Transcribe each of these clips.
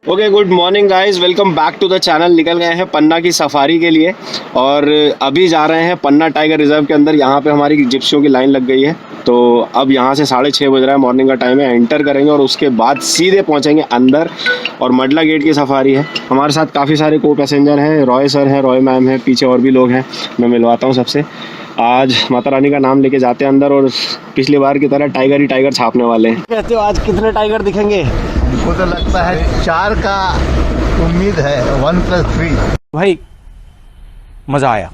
Okay, good morning guys, welcome back to the channel. निकल गए हैं पन्ना की सफारी के लिए और अभी जा रहे हैं पन्ना टाइगर रिजर्व के अंदर। यहाँ पे हमारी जिप्सियों की लाइन लग गई है, तो अब यहाँ से 6:30 बज रहा है, मॉर्निंग का टाइम है। एंटर करेंगे और उसके बाद सीधे पहुँचेंगे अंदर और मडला गेट की सफारी है। हमारे साथ काफ़ी सारे को पैसेंजर हैं, रॉय सर हैं, रॉय मैम है, पीछे और भी लोग हैं, मैं मिलवाता हूँ सबसे। आज माता रानी का नाम लेके जाते हैं अंदर और पिछली बार की तरह टाइगर ही टाइगर छापने वाले हैं। कहते हो आज कितने टाइगर दिखेंगे? मुझको तो लगता है 4 का उम्मीद है, 1+3। भाई मजा आया।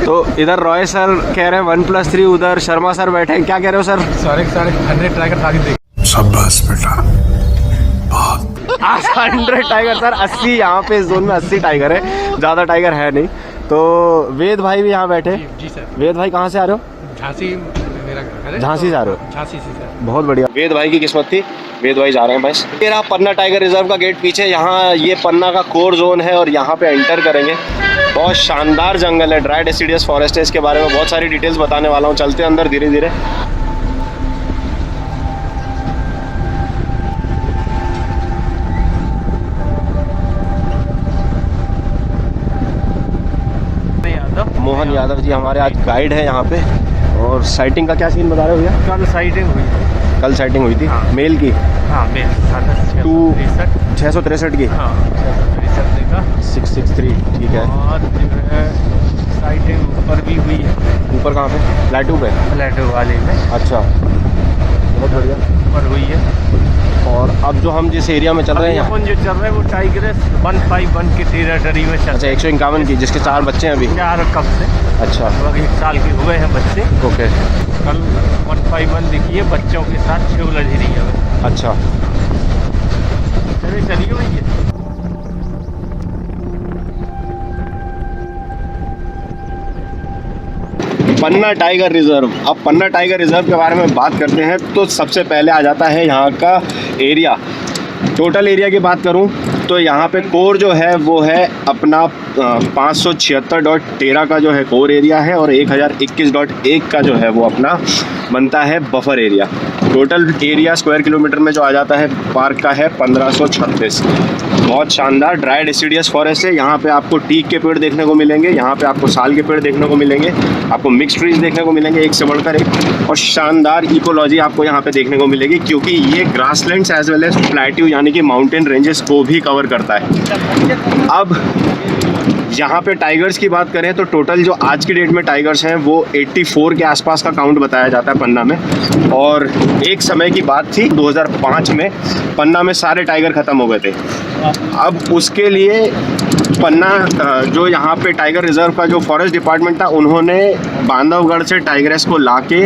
तो इधर रॉय सर कह रहे हैं 1+3, उधर शर्मा सर बैठे हैं। क्या कह रहे हो सर? सारे 100 टाइगर ताकि देख। शाबाश बेटा, बहुत। आज 100 टाइगर सर, 80 यहाँ पे इस जोन में 80 टाइगर है, ज़्यादा टाइगर है नहीं। तो वेद भाई भी यहाँ बैठे। जी सर। वेद भाई कहाँ से आ रहे हो? झांसी मेरा घर है। झांसी से आ रहे हो? झांसी से सर। बहुत बढ़िया, वेद भाई की किस्मत थी, वेद भाई जा रहे हैं बस। ये रहा पन्ना टाइगर रिजर्व का गेट पीछे। यहाँ ये पन्ना का कोर जोन है और यहाँ पे एंटर करेंगे। बहुत शानदार जंगल है, ड्राई डेसिडियस फॉरेस्ट है। इसके बारे में बहुत सारी डिटेल्स बताने वाला हूँ। चलते हैं अंदर धीरे धीरे। मोहन यादव जी हमारे आज गाइड है यहाँ पे। और साइटिंग का क्या सीन बता रहे हो भैया? कल साइटिंग हुई है। कल साइटिंग हुई थी। हाँ। मेल की? हाँ मेल 663 की। हाँ 663 का 663, ठीक है। और जो है साइटिंग ऊपर भी हुई है। ऊपर कहाँ पे? प्लेटू पे? प्लेटो वाले में। अच्छा, बहुत बढ़िया। ऊपर हुई है। और अब जो हम जिस एरिया में चल रहे हैं यहाँ, अपन जो चल रहा है वो टाइगर्स 151 की टेरिटरी में चल। अच्छा 151 की, जिसके 4 बच्चे हैं अभी। 4 कब से? अच्छा, लगभग 1 साल के हुए हैं बच्चे। ओके। कल 151 दिखी है बच्चों के साथ, शिवला झिरी है। अच्छा, चलिए हुई है। पन्ना टाइगर रिजर्व। अब पन्ना टाइगर रिजर्व के बारे में बात करते हैं तो सबसे पहले आ जाता है यहाँ का एरिया। टोटल एरिया की बात करूँ तो यहाँ पे कोर जो है वो है अपना 576.13 का जो है कोर एरिया है और 1021.1 का जो है वो अपना बनता है buffer area. Total area square kilometre में जो आ जाता है पार्क का है 1536। बहुत शानदार ड्राई डेसिडियस फॉरेस्ट है। यहाँ पे आपको टीक के पेड़ देखने को मिलेंगे, यहाँ पे आपको साल के पेड़ देखने को मिलेंगे, आपको मिक्स ट्रीज देखने को मिलेंगे एक से बढ़कर एक, और शानदार इकोलॉजी आपको यहाँ पे देखने को मिलेगी क्योंकि ये grasslands as well as plateau यानी कि माउंटेन रेंजेस को भी कवर करता है। अब यहाँ पे टाइगर्स की बात करें तो टोटल जो आज की डेट में टाइगर्स हैं वो 84 के आसपास का काउंट बताया जाता है पन्ना में। और एक समय की बात थी 2005 में पन्ना में सारे टाइगर ख़त्म हो गए थे। अब उसके लिए पन्ना जो यहाँ पे टाइगर रिजर्व का जो फॉरेस्ट डिपार्टमेंट था उन्होंने बांधवगढ़ से टाइगर्स को लाके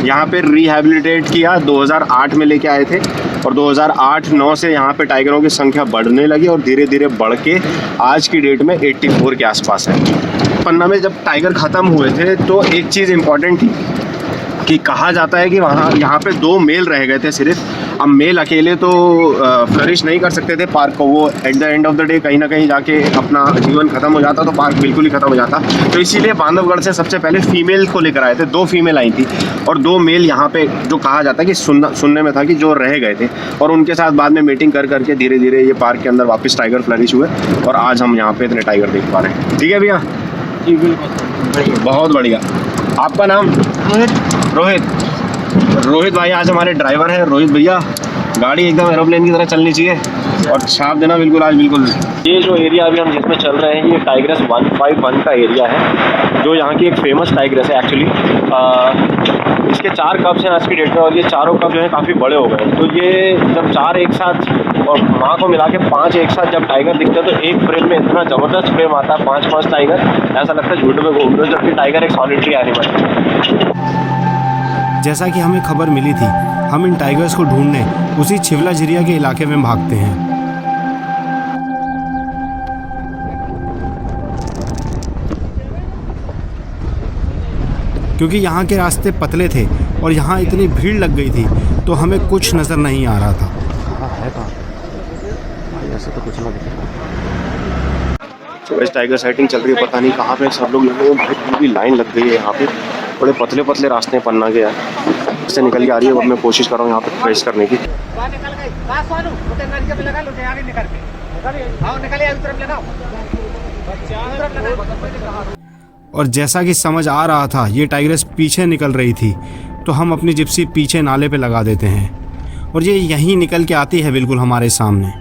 यहाँ पे रिहैबिलिटेट किया। 2008 में लेके आए थे और 2008-9 से यहाँ पे टाइगरों की संख्या बढ़ने लगी और धीरे धीरे बढ़ के आज की डेट में 84 के आसपास है। पन्ना में जब टाइगर ख़त्म हुए थे तो एक चीज़ इम्पॉर्टेंट थी कि कहा जाता है कि वहाँ यहाँ पे 2 मेल रह गए थे सिर्फ। अब मेल अकेले तो फ्लरिश नहीं कर सकते थे पार्क को, वो at the end of the day कहीं ना कहीं जाके अपना जीवन ख़त्म हो जाता तो पार्क बिल्कुल ही ख़त्म हो जाता। तो इसीलिए बांधवगढ़ से सबसे पहले फीमेल को लेकर आए थे। 2 फीमेल आई थी और 2 मेल यहाँ पे, जो कहा जाता है कि सुनने में था कि जो रह गए थे, और उनके साथ बाद में मीटिंग कर करके धीरे धीरे ये पार्क के अंदर वापस टाइगर फ्लरिश हुए और आज हम यहाँ पे इतने टाइगर देख पा रहे हैं। ठीक है भैया जी बिल्कुल, बहुत बढ़िया। आपका नाम? रोहित भाई आज हमारे ड्राइवर हैं। रोहित भैया, गाड़ी एकदम एरोप्लेन की तरह चलनी चाहिए और छाप देना बिल्कुल आज बिल्कुल। ये जो एरिया अभी हम जिसमें चल रहे हैं ये टाइग्रेस 151 का एरिया है, जो यहाँ की एक फेमस टाइग्रेस है एक्चुअली। इसके 4 कब्स हैं आज की डेट में और ये चारों कब जो है काफ़ी बड़े हो गए। तो ये जब 4 एक साथ और माँ को मिला के 5 एक साथ जब टाइगर दिखते हैं तो एक फ्रेम में इतना ज़बरदस्त फ्रेम आता है, 5-5 टाइगर, ऐसा लगता है झूठ में घूम रहे हो, जबकि टाइगर एक सॉलिटरी एनिमल है। जैसा कि हमें खबर मिली थी, हम इन टाइगर्स को ढूंढने उसी छिवला झिरिया के इलाके में भागते हैं। क्योंकि यहाँ के रास्ते पतले थे और यहाँ इतनी भीड़ लग गई थी तो हमें कुछ नज़र नहीं आ रहा था। ऐसे तो कुछ ना दिखे। तो इस टाइगर साइटिंग चल रही है, पता नहीं कहाँ पे सब लोग लगे हैं भाई, पूरी लाइन लग गई है यहाँ पे। बड़े पतले पतले रास्ते हैं पन्ना के यार, इससे निकल के आ रही है। अब मैं कोशिश कर रहा हूँ यहाँ पे ट्रेस करने की। और जैसा कि समझ आ रहा था ये टाइग्रेस पीछे निकल रही थी तो हम अपनी जिप्सी पीछे नाले पे लगा देते हैं और ये यहीं निकल के आती है बिल्कुल हमारे सामने।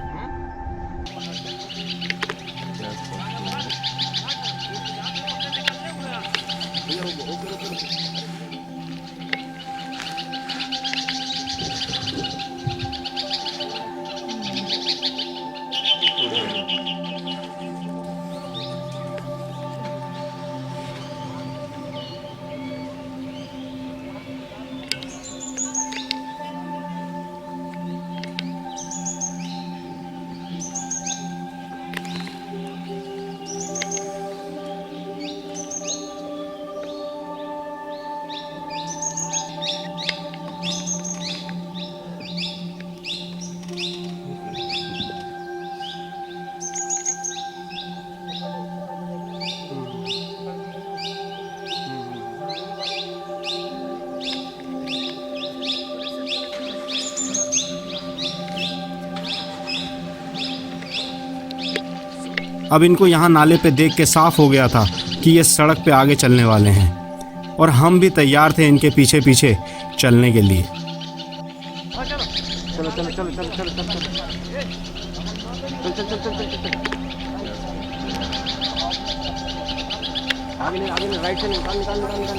अब इनको यहाँ नाले पे देख के साफ हो गया था कि ये सड़क पे आगे चलने वाले हैं और हम भी तैयार थे इनके पीछे पीछे चलने के लिए। चलो चलो चलो चलो चलो चलो चल चल चल चल आगे आगे राइट से निकाल निकाल निकाल निकाल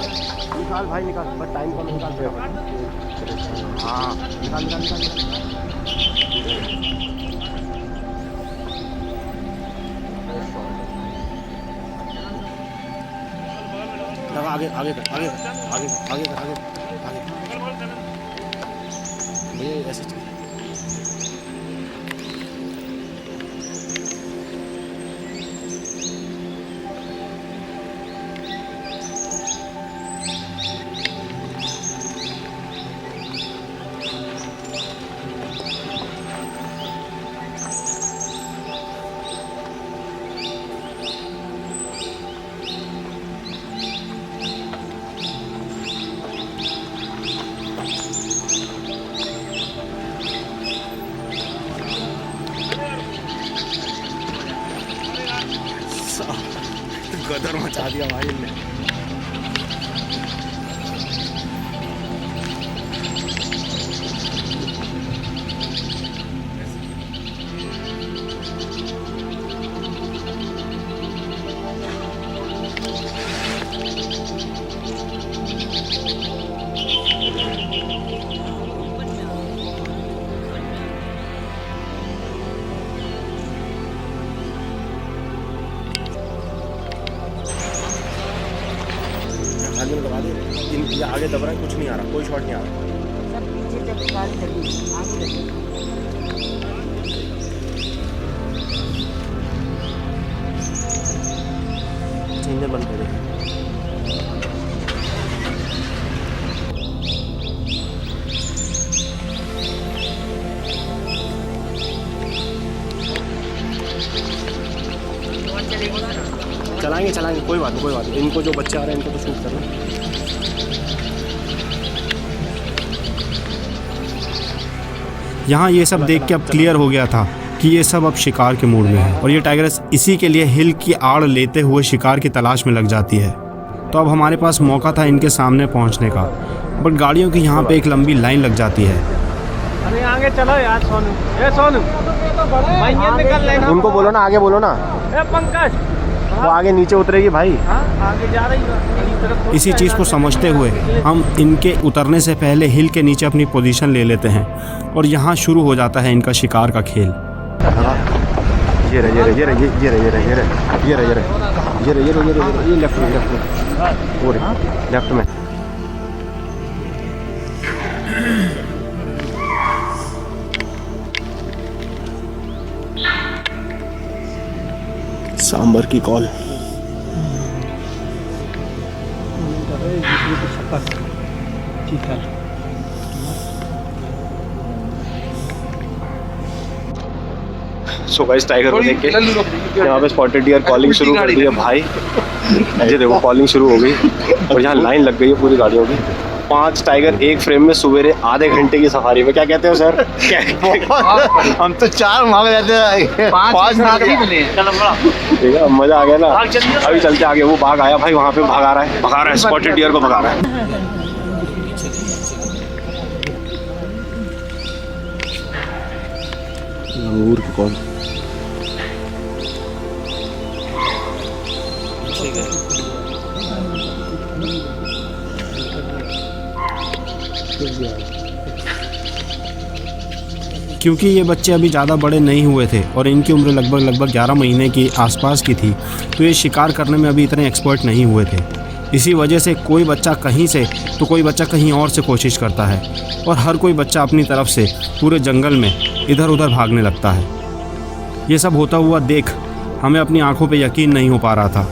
निकाल भाई निकाल, बस टाइम कम निकाल दे। हाँ निकाल निकाल निकाल लगा आगे आगे आगे आगे आगे आगे आगे ये ऐसे गदर मचा दिया भाई ने। आगे में दबा दे, ये आगे दब रहा है, कुछ नहीं आ रहा, कोई शॉट नहीं आ रहा। इंजन बंद कर दे। चलाएंगे चलाएंगे, कोई बात नहीं। इनको जो बच्चे आ रहे हैं इनको तो शूट करना। यहाँ ये सब देख के अब क्लियर हो गया था कि ये सब अब शिकार के मूड में है और ये टाइगर्स इसी के लिए हिल की आड़ लेते हुए शिकार की तलाश में लग जाती है। तो अब हमारे पास मौका था इनके सामने पहुँचने का, बट गाड़ियों की यहाँ पे एक लंबी लाइन लग जाती है। अरे आगे चलो यार सोनू, ए सोनू निकल लेना। उनको बोलो ना, आगे बोलो ना। ए पंकज, वो आगे नीचे उतरेगी भाई। हाँ आगे जा रही है। इसी चीज़ को समझते हुए हम इनके उतरने से पहले हिल के नीचे अपनी पोजीशन ले लेते हैं और यहाँ शुरू हो जाता है इनका शिकार का खेल। ये लेफ्ट में सांबर की कॉल। सो गाइस, टाइगर को देख के यहाँ पे स्पॉटेड डियर कॉलिंग शुरू कर दी है भाई। ये देखो कॉलिंग शुरू हो गई और यहाँ लाइन लग गई है पूरी गाड़ियों की। 5 टाइगर एक फ्रेम में सवेरे आधे घंटे की सफारी में। क्या कहते हो सर? हम तो 4 मांग जाते हैं, 5 नाग ही मिले। ठीक है, मजा आ गया ना। अभी चलते आगे। वो बाघ आया भाई, वहाँ पे भगा रहा है स्पॉटेड डियर को भगा रहा है। लंगूर की कॉल। क्योंकि ये बच्चे अभी ज़्यादा बड़े नहीं हुए थे और इनकी उम्र लगभग 11 महीने की आसपास की थी, तो ये शिकार करने में अभी इतने एक्सपर्ट नहीं हुए थे। इसी वजह से कोई बच्चा कहीं से तो कोई बच्चा कहीं और से कोशिश करता है और हर कोई बच्चा अपनी तरफ से पूरे जंगल में इधर उधर भागने लगता है। ये सब होता हुआ देख हमें अपनी आंखों पे यकीन नहीं हो पा रहा था।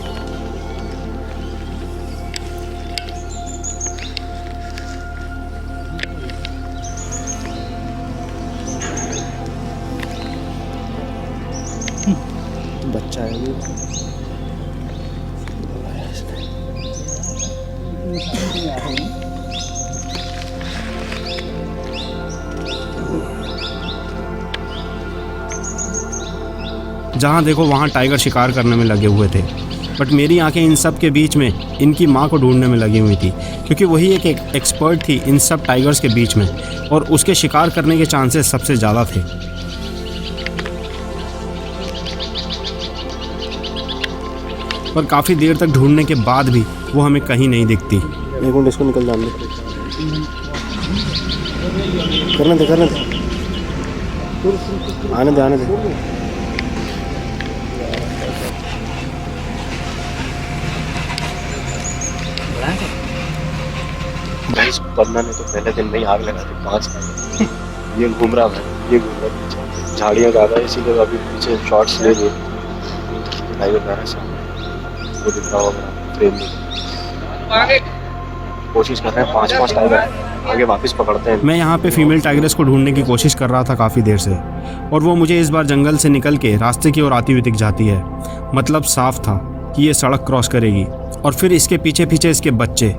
बच्चा है ये। जहाँ देखो वहाँ टाइगर शिकार करने में लगे हुए थे, बट मेरी आंखें इन सब के बीच में इनकी माँ को ढूंढने में लगी हुई थी, क्योंकि वही एक एक्सपर्ट थी इन सब टाइगर्स के बीच में और उसके शिकार करने के चांसेस सबसे ज़्यादा थे। पर काफ़ी देर तक ढूंढने के बाद भी वो हमें कहीं नहीं दिखती। एक मिनट, इसको निकल जाने दे। करने दे आने दे। गाइस, पन्ना ने तो पहले दिन में ही आग लगा दी 5 टाइगर। ये घूम रहा है पीछे, झाड़ियाँ ज़्यादा है इसीलिए अभी पीछे शॉट्स ले लिए। टाइगर जा रहा है सामने, वो दिख रहा होगा फ्रेम में। कोशिश कर रहे हैं 5 टाइगर आगे वापस पकड़ते हैं। मैं यहाँ पे फीमेल टाइगर्स को ढूंढने की कोशिश कर रहा था काफ़ी देर से, और वो मुझे इस बार जंगल से निकल के रास्ते की ओर आती हुई दिख जाती है। मतलब साफ था कि ये सड़क क्रॉस करेगी और फिर इसके पीछे पीछे इसके बच्चे।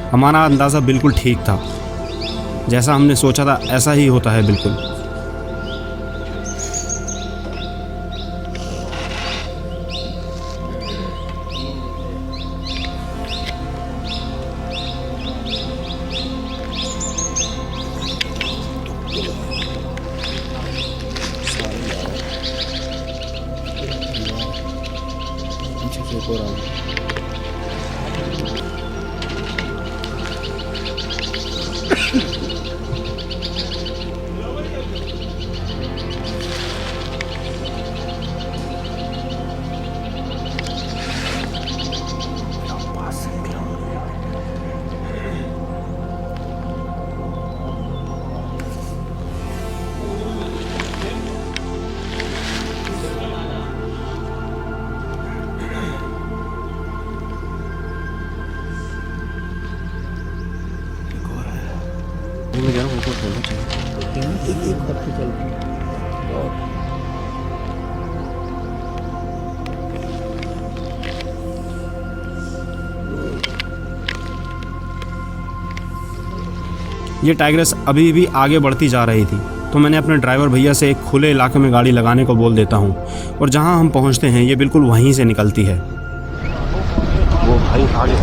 हमारा अंदाज़ा बिल्कुल ठीक था, जैसा हमने सोचा था ऐसा ही होता है बिल्कुल। होना चाहिए। एक हफ्ते चलती है। ये टाइग्रेस अभी भी आगे बढ़ती जा रही थी, तो मैंने अपने ड्राइवर भैया से एक खुले इलाके में गाड़ी लगाने को बोल देता हूँ, और जहाँ हम पहुँचते हैं ये बिल्कुल वहीं से निकलती है। वो भाई आगे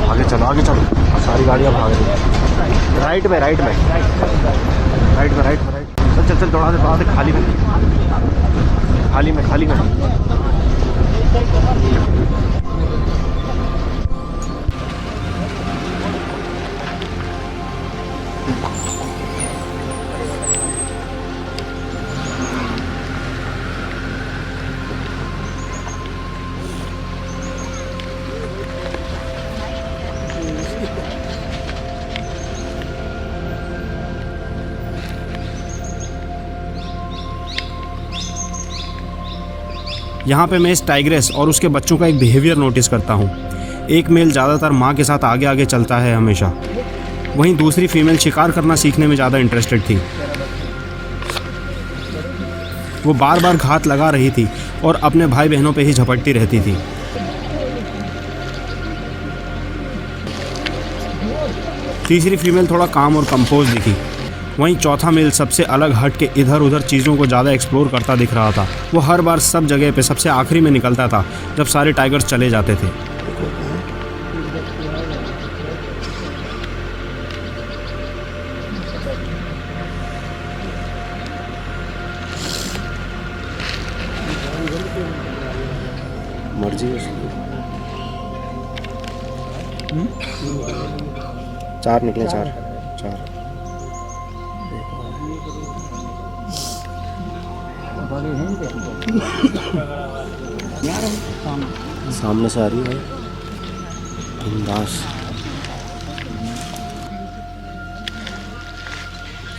आगे चलो, सारी गाड़ियाँ भाग रही हैं। राइट में चल दौड़ा दे खाली में। यहाँ पे मैं इस टाइग्रेस और उसके बच्चों का एक बिहेवियर नोटिस करता हूँ। एक मेल ज़्यादातर माँ के साथ आगे आगे चलता है हमेशा, वहीं दूसरी फीमेल शिकार करना सीखने में ज़्यादा इंटरेस्टेड थी। वो बार बार घात लगा रही थी और अपने भाई बहनों पे ही झपटती रहती थी। तीसरी फीमेल थोड़ा काम और कंपोज दिखी। वहीं चौथा मेल सबसे अलग हट के इधर उधर चीज़ों को ज़्यादा एक्सप्लोर करता दिख रहा था। वो हर बार सब जगह पे सबसे आखिरी में निकलता था जब सारे टाइगर्स चले जाते थे। मर्जी है उसकी। 4 निकले, 4 सामने से आ रही है भाई, बिंदास।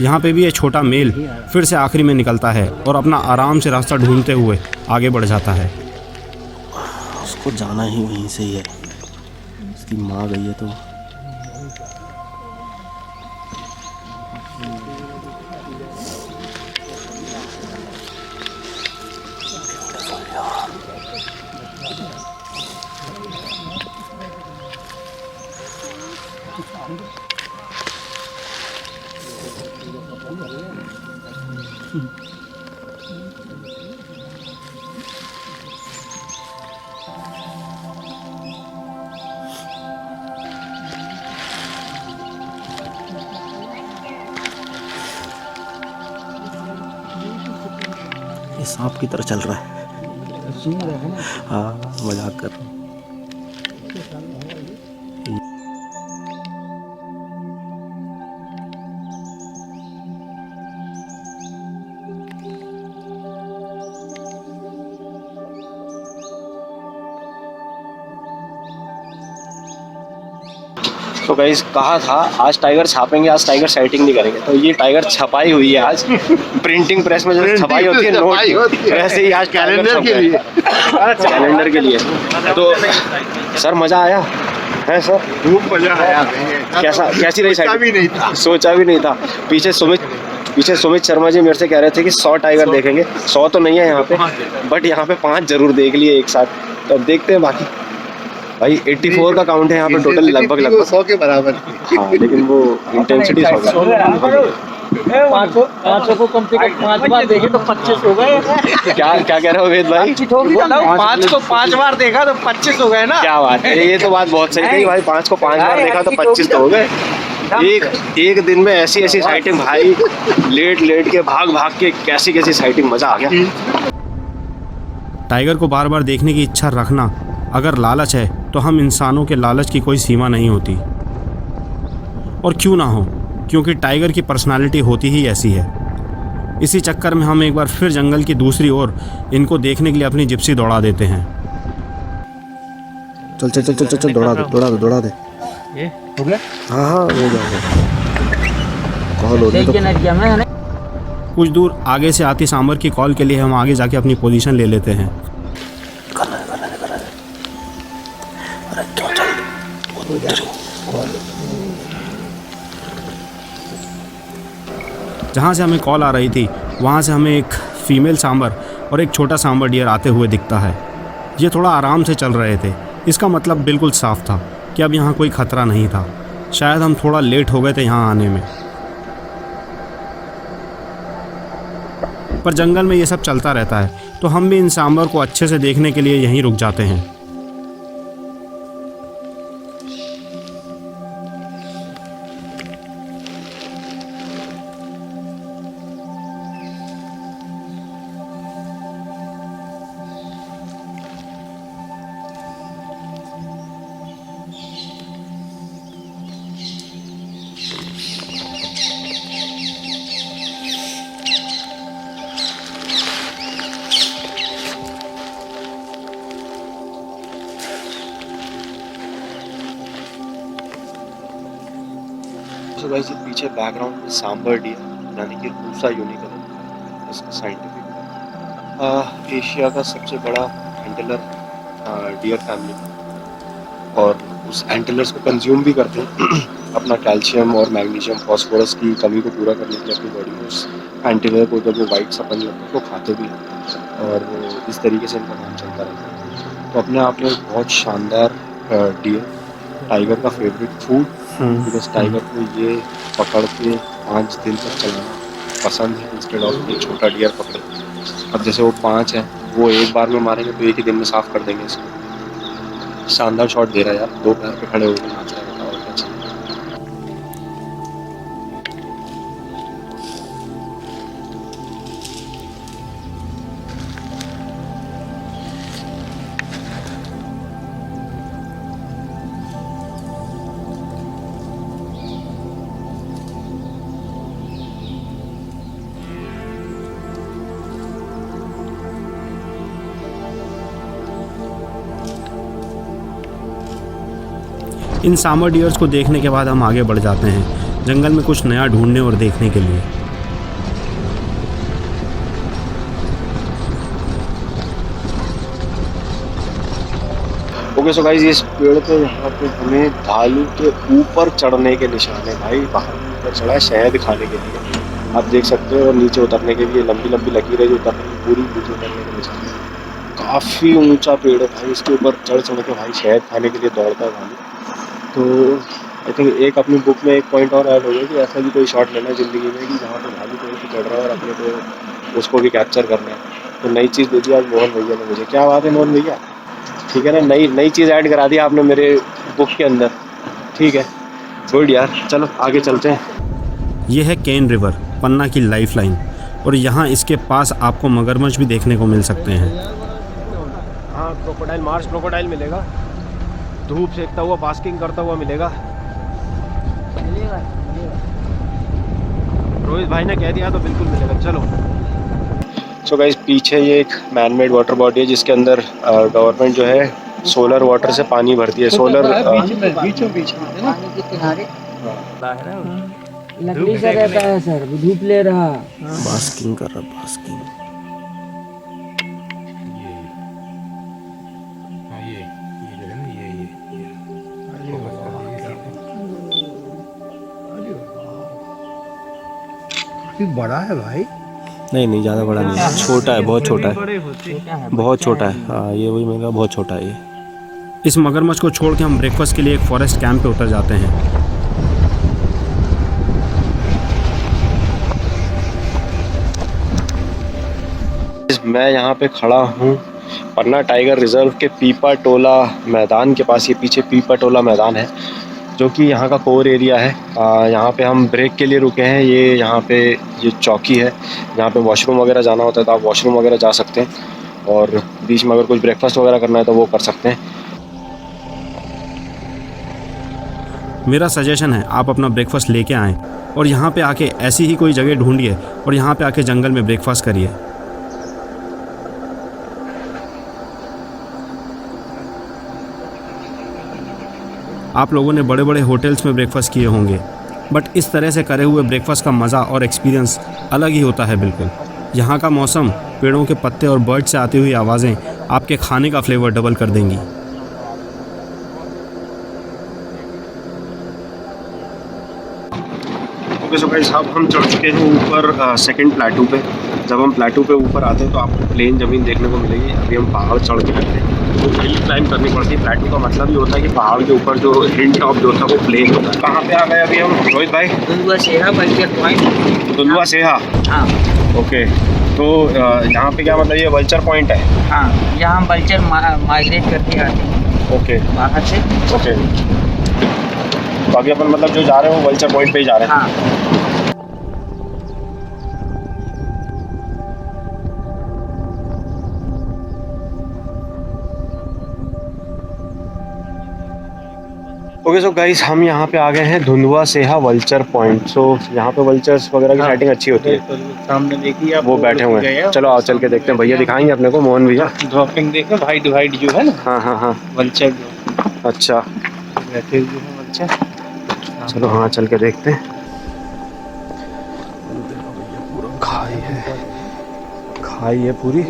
यहाँ पे भी ये छोटा मेल फिर से आखिरी में निकलता है और अपना आराम से रास्ता ढूंढते हुए आगे बढ़ जाता है। उसको जाना ही वहीं से ही है, उसकी माँ गई है तो। ये सांप की तरह चल रहा है। हाँ, मजाक कर रहा हूँ। तो गाइस कहा था आज टाइगर छापेंगे, आज टाइगर साइटिंग नहीं करेंगे, तो ये टाइगर छपाई हुई है आज। प्रिंटिंग प्रेस में जो छपाई होती है नोट, वैसे ही आज कैलेंडर के लिए, कैलेंडर के लिए। तो सर मजा आया है सर? खूब मजा आया। कैसी रही साइटिंग? सोचा भी नहीं था। पीछे सुमित शर्मा जी मेरे से कह रहे थे कि 100 टाइगर देखेंगे। 100 तो नहीं है यहाँ पे, बट यहाँ पे 5 जरूर देख लिए एक साथ। तो अब देखते हैं बाकी। भाई 84 का काउंट है यहाँ पे टोटल, लगभग 100 के बराबर। हाँ, लेकिन वो इंटेंसिटी 100 पाँच को कम से कम 5 बार देखे तो 25 हो गए। क्या कह रहे हो वेद भाई? 5 को 5 बार देखा तो 25 हो गए ना। क्या बात है, ये तो बात बहुत सही कही भाई। 5 को 5 बार देखा तो 25 तो हो गए। एक दिन में ऐसी साइटिंग भाई, लेट के भाग के कैसी साइटिंग, मजा आ गया। टाइगर को बार बार देखने की इच्छा रखना अगर लालच है तो हम इंसानों के लालच की कोई सीमा नहीं होती। और क्यों ना हो, क्योंकि टाइगर की पर्सनालिटी होती ही ऐसी है। इसी चक्कर में हम एक बार फिर जंगल की दूसरी ओर इनको देखने के लिए अपनी जिप्सी दौड़ा देते हैं। चल दौड़ा दे। ये हो गया? हाँ हो जाएगा। कॉल हो गई तो कुछ दूर आगे से आती सांबर की कॉल के लिए हम आगे जाके अपनी पोजीशन ले लेते हैं। जहाँ से हमें कॉल आ रही थी वहाँ से हमें एक फ़ीमेल सांबर और एक छोटा सांबर डियर आते हुए दिखता है। ये थोड़ा आराम से चल रहे थे, इसका मतलब बिल्कुल साफ था कि अब यहाँ कोई ख़तरा नहीं था। शायद हम थोड़ा लेट हो गए थे यहाँ आने में, पर जंगल में ये सब चलता रहता है तो हम भी इन सांबर को अच्छे से देखने के लिए यहीं रुक जाते हैं। तो गाइस ये पीछे बैकग्राउंड में सांबर डियर यानी कि रूसा यूनिकॉर्न, इसका साइंटिफिक एशिया का सबसे बड़ा एंटेलर डियर फैमिली, और उस एंटेलर्स को कंज्यूम भी करते हैं अपना कैल्शियम और मैग्नीशियम फॉस्फोरस की कमी को पूरा करने के लिए अपनी बॉडी में। उस एंटेलर को जब वो वाइट सा पन लगता है तो खाते भी हैं और इस तरीके से इनका काम चलता रहता है। तो अपने आप में एक बहुत शानदार डियर, टाइगर का फेवरेट फूड, बिकॉज टाइगर को ये पकड़ के 5 दिन तक चलाना पसंद है इंस्टेड ऑफ एक छोटा डियर पकड़े। अब जैसे वो 5 हैं, वो एक बार में मारेंगे तो एक ही दिन में साफ कर देंगे इसको। शानदार शॉट दे रहा है यार, 2 पैर पे खड़े होकर नाच रहा है, बताओ और क्या चाहिए। इन सांबर डियर्स को देखने के बाद हम आगे बढ़ जाते हैं जंगल में कुछ नया ढूंढने और देखने के लिए। ओके सो गाइस, इस पेड़ पे यहाँ पे हमें भालू के ऊपर चढ़ने के निशान है भाई। भालू ऊपर चढ़ा है शहद खाने के लिए, आप देख सकते हो, और नीचे उतरने के लिए लंबी लंबी लकीरें जो उतरने की पूरी नीचे उतरने के निशान है। काफ़ी ऊंचा पेड़ है भाई, इसके ऊपर चढ़ चढ़ के भाई शहद खाने के लिए दौड़ता है भालू। तो आई थिंक एक अपनी बुक में एक पॉइंट और ऐड हो गया कि ऐसा भी कोई शॉट लेना है ज़िंदगी में कि जहाँ पे भालू पेड़ पे चढ़ रहा है और अपने को उसको भी कैप्चर करना है। तो नई चीज़ दे दी आज मोहन भैया ने मुझे। क्या बात है मोहन भैया, ठीक है ना, नई चीज़ ऐड करा दी आपने मेरे बुक के अंदर। ठीक है, गुड यार, चलो आगे चलते हैं। ये है केन रिवर, पन्ना की लाइफलाइन, और यहाँ इसके पास आपको मगरमच्छ भी देखने को मिल सकते हैं। हाँ, क्रोकोडाइल, मार्स क्रोकोडाइल मिलेगा, धूप सेकता हुआ बास्किंग करता हुआ मिलेगा। रोहित भाई ने कह दिया तो बिल्कुल मिलेगा, चलो। सो गाइस, पीछे ये एक मैन मेड वाटर बॉडी है जिसके अंदर गवर्नमेंट जो है सोलर वाटर से पानी भरती है। सोलर बीचों बीच में पानी के किनारे लकड़ी का रहता है सर, वो धूप ले रहा। बास्किंग कर रहा, बास्किंग। बड़ा है भाई। नहीं ज़्यादा बड़ा नहीं है, छोटा है, बहुत छोटा है, बहुत छोटा है। हाँ, ये वही मेरा बहुत छोटा है ये। इस मगरमच्छ को छोड़ के हम ब्रेकफास्ट के लिए एक फॉरेस्ट कैंप पे उतर जाते हैं। मैं यहाँ पे खड़ा हूँ पन्ना टाइगर रिजर्व के पीपा टोला मैदान के पास। ये पीछे पीपा टोला मैदान है जो कि यहाँ का कोर एरिया है। यहाँ पे हम ब्रेक के लिए रुके हैं। ये यहाँ पे ये चौकी है, यहाँ पे वॉशरूम वगैरह जाना होता है तो आप वॉशरूम वगैरह जा सकते हैं, और बीच में अगर कुछ ब्रेकफास्ट वगैरह करना है तो वो कर सकते हैं। मेरा सजेशन है आप अपना ब्रेकफास्ट लेके आएँ और यहाँ पे आके ऐसी ही कोई जगह ढूंढिए और यहाँ पे आके जंगल में ब्रेकफास्ट करिए। आप लोगों ने बड़े बड़े होटल्स में ब्रेकफास्ट किए होंगे, बट इस तरह से करे हुए ब्रेकफास्ट का मज़ा और एक्सपीरियंस अलग ही होता है बिल्कुल। यहाँ का मौसम, पेड़ों के पत्ते और बर्ड से आती हुई आवाज़ें आपके खाने का फ्लेवर डबल कर देंगी। ओके सो गाइस अब हम चढ़ चुके हैं ऊपर सेकंड प्लेटू पे। जब हम प्लेटू पे ऊपर आते हैं तो आपको प्लेन ज़मीन देखने को मिलेगी। अभी हम पहाड़ चढ़ के आते हैं तो हिल क्लाइंब करनी पड़ती है। प्लेटू का मतलब ये होता है कि पहाड़ के ऊपर जो हिल टॉप जो होता है वो प्लेन होता है। कहाँ पे आ गए अभी हम रोहित भाई? दुलवा सेहा वल्चर पॉइंट। दुलवा सेहा, हाँ ओके। तो यहाँ पे क्या मतलब ये वल्चर पॉइंट है? हाँ, यहाँ वल्चर माइग्रेट करके आते हैं ओके बाहर से। ओके, बाकी अपन मतलब जो जा रहे हैं वो वल्चर पॉइंट पे ही जा रहे हैं। हाँ ओके सो गाइस हम यहाँ पे आ गए हैं धुंधुआ सेहा वल्चर पॉइंट। सो यहाँ पे वल्चर्स वगैरह की सेटिंग अच्छी होती है। सामने देखिए आप, वो बैठे हुए हैं। चलो आओ चल के देखते हैं। भैया दिखाएंगे अपने को, मोहन भैया। ड्रॉपिंग देखो, वाइट वाइट जो है ना, हाँ हाँ हाँ, वल्चर जो अच्छा बैठे हुए हैं वल्चर। चलो हाँ चल के देखते हैं। खाई है पूरी।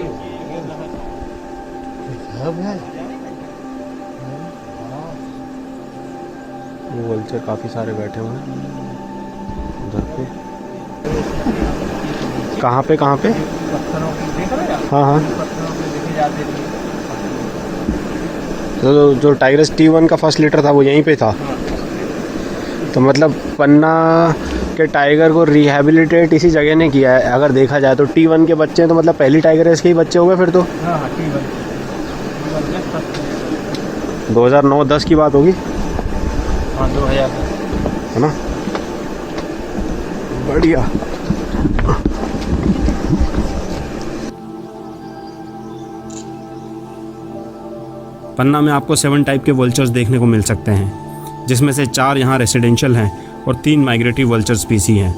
वो वल्चर काफ़ी सारे बैठे हुए हैं उधर पे। कहाँ पे कहाँ पे? हाँ हाँ, तो जो टाइगरस T1 का फर्स्ट लीटर था वो यहीं पे था। तो मतलब पन्ना के टाइगर को रिहेबिलिटेट इसी जगह ने किया है। अगर देखा जाए तो T1 के बच्चे हैं तो मतलब पहली टाइगरस के ही बच्चे हो गए फिर तो। 2009-10 की बात होगी, हाँ 2000 है ना। बढ़िया। पन्ना में आपको 7 टाइप के वल्चर्स देखने को मिल सकते हैं, जिसमें से 4 यहाँ रेसिडेंशियल हैं और 3 माइग्रेटरी वल्चर स्पीसी हैं।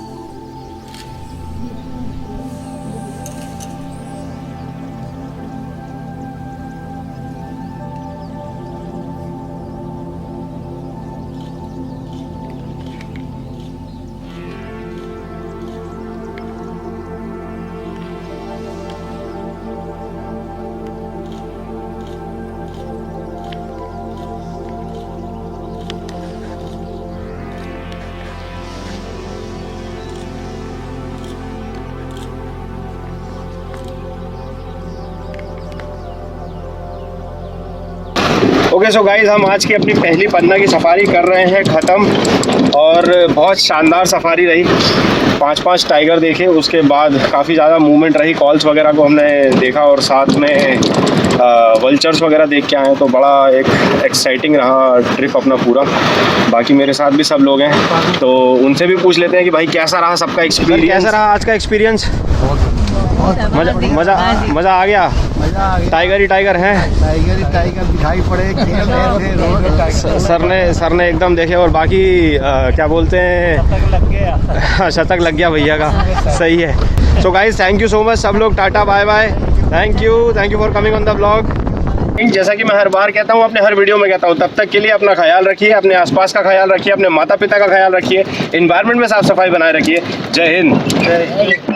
ओके सो गाइस हम आज की अपनी पहली पन्ना की सफारी कर रहे हैं ख़त्म, और बहुत शानदार सफारी रही। 5 टाइगर देखे, उसके बाद काफ़ी ज़्यादा मूवमेंट रही। कॉल्स वगैरह को हमने देखा और साथ में वल्चर्स वगैरह देख के आए, तो बड़ा एक एक्साइटिंग रहा ट्रिप अपना पूरा। बाकी मेरे साथ भी सब लोग हैं तो उनसे भी पूछ लेते हैं कि भाई कैसा रहा सबका एक्सपीरियंस। कैसा रहा आज का एक्सपीरियंस? मज़ा आ गया। टाइगर ही टाइगर है, टाइगर दिखाई पड़े। सर ने एकदम देखे, और बाकी क्या बोलते हैं, शतक लग गया भैया का। सही है। So guys thank you so much सब लोग, tata bye bye, thank you for coming on the blog. जैसा कि मैं हर बार कहता हूँ, अपने हर वीडियो में कहता हूँ, तब तक के लिए अपना ख्याल रखिए, अपने आसपास का ख्याल रखिए, अपने माता पिता का ख्याल रखिए, एनवायरनमेंट में साफ सफाई बनाए रखिए। जय हिंद।